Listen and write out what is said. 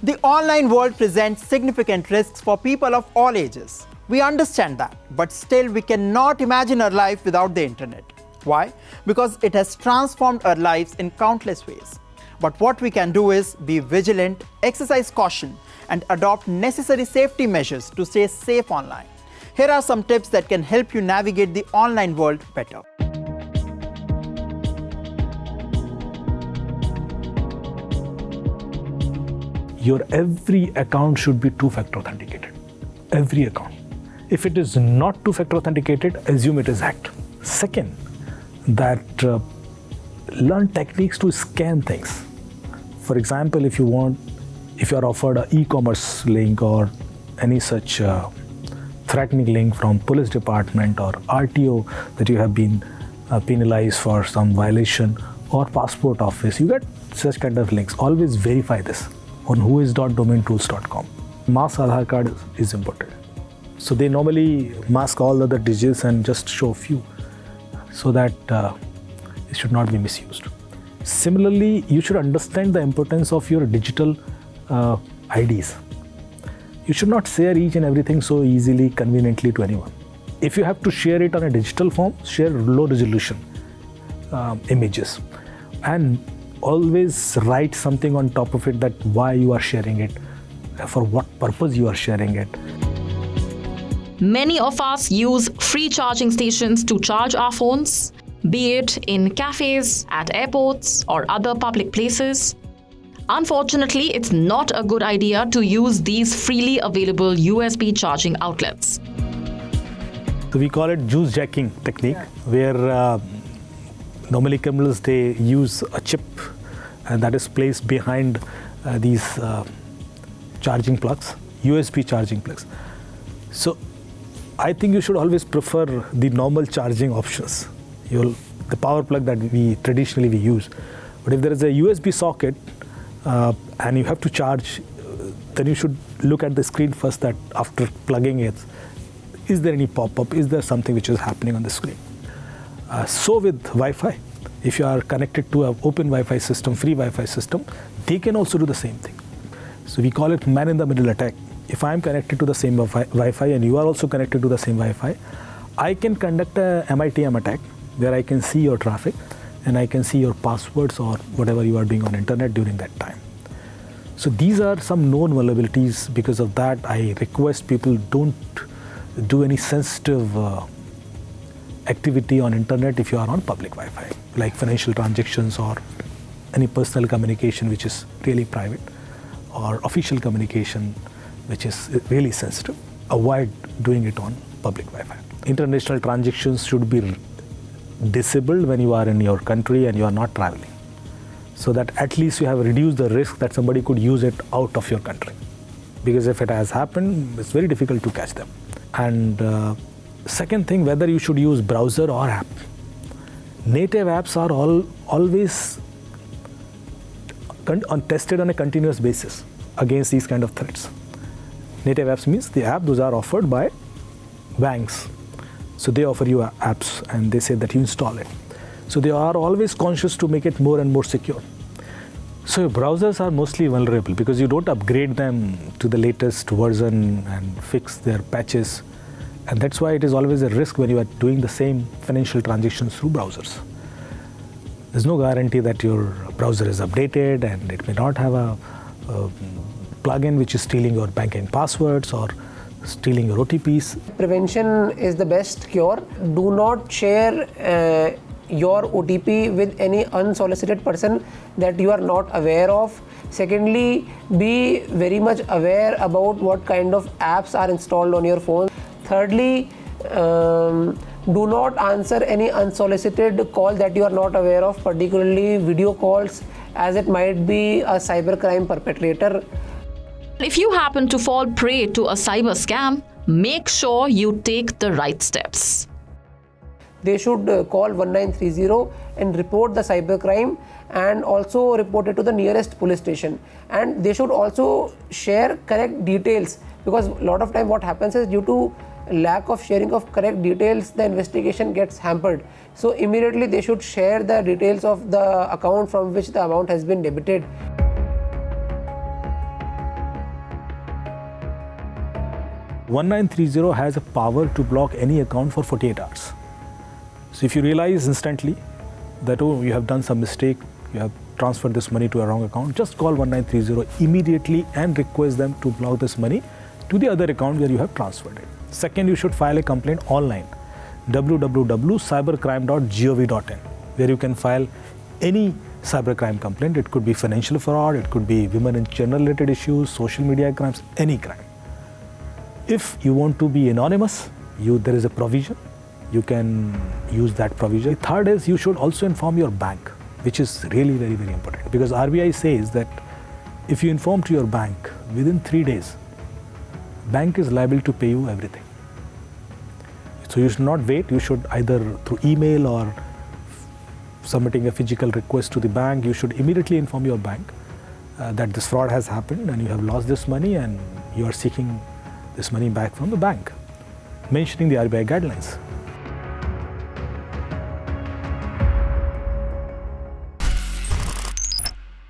The online world presents significant risks for people of all ages. We understand that, but still we cannot imagine our life without the internet. Why? Because it has transformed our lives in countless ways. But what we can do is be vigilant, exercise caution, and adopt necessary safety measures to stay safe online. Here are some tips that can help you navigate the online world better. Your every account should be two-factor authenticated. Every account. If it is not two-factor authenticated, assume it is hacked. Second, that learn techniques to scan things. For example, if you are offered an e-commerce link or any such threatening link from police department or RTO that you have been penalized for some violation, or passport office, you get such kind of links. Always verify this on whois.domaintools.com. Mask Aadhaar card is important. So they normally mask all the other digits and just show few, so that it should not be misused. Similarly, you should understand the importance of your digital IDs. You should not share each and everything so easily, conveniently to anyone. If you have to share it on a digital form, share low resolution images, and always write something on top of it, that why you are sharing it, for what purpose you are sharing it. Many of us use free charging stations to charge our phones, be it in cafes, at airports, or other public places. Unfortunately, it's not a good idea to use these freely available USB charging outlets. So we call it juice jacking technique, where normally criminals, they use a chip and that is placed behind these charging plugs, USB charging plugs. So I think you should always prefer the normal charging options, the power plug that we traditionally use. But if there is a USB socket and you have to charge, then you should look at the screen first, that after plugging it, is there any pop-up, is there something which is happening on the screen? So with Wi-Fi, if you are connected to an open Wi-Fi system, free Wi-Fi system, they can also do the same thing. So we call it man-in-the-middle attack. If I am connected to the same Wi-Fi and you are also connected to the same Wi-Fi, I can conduct a MITM attack where I can see your traffic and I can see your passwords or whatever you are doing on internet during that time. So these are some known vulnerabilities. Because of that, I request people don't do any sensitive activity on internet if you are on public Wi-Fi, like financial transactions or any personal communication which is really private, or official communication which is really sensitive. Avoid doing it on public Wi-Fi. International transactions should be disabled when you are in your country and you are not traveling, so that at least you have reduced the risk that somebody could use it out of your country. Because if it has happened, it's very difficult to catch them. And second thing, whether you should use browser or app. Native apps are always tested on a continuous basis against these kind of threats. Native apps means the app, those are offered by banks. So they offer you apps and they say that you install it. So they are always conscious to make it more and more secure. So your browsers are mostly vulnerable because you don't upgrade them to the latest version and fix their patches. And that's why it is always a risk when you are doing the same financial transactions through browsers. There's no guarantee that your browser is updated, and it may not have a plugin which is stealing your banking passwords or stealing your OTPs. Prevention is the best cure. Do not share your OTP with any unsolicited person that you are not aware of. Secondly, be very much aware about what kind of apps are installed on your phone. Thirdly, do not answer any unsolicited call that you are not aware of, particularly video calls, as it might be a cybercrime perpetrator. If you happen to fall prey to a cyber scam, make sure you take the right steps. They should call 1930 and report the cybercrime, and also report it to the nearest police station. And they should also share correct details, because a lot of time what happens is, due to lack of sharing of correct details, the investigation gets hampered. So immediately they should share the details of the account from which the amount has been debited. 1930 has a power to block any account for 48 hours. So if you realize instantly that, oh, you have done some mistake, you have transferred this money to a wrong account, just call 1930 immediately and request them to block this money to the other account where you have transferred it. Second, you should file a complaint online, www.cybercrime.gov.in, where you can file any cybercrime complaint. It could be financial fraud, it could be women and gender related issues, social media crimes, any crime. If you want to be anonymous, there is a provision. You can use that provision. Third is you should also inform your bank, which is really very, very important, because RBI says that if you inform to your bank within 3 days, bank is liable to pay you everything. So you should not wait. You should either through email or submitting a physical request to the bank, you should immediately inform your bank that this fraud has happened and you have lost this money and you are seeking this money back from the bank, mentioning the RBI guidelines.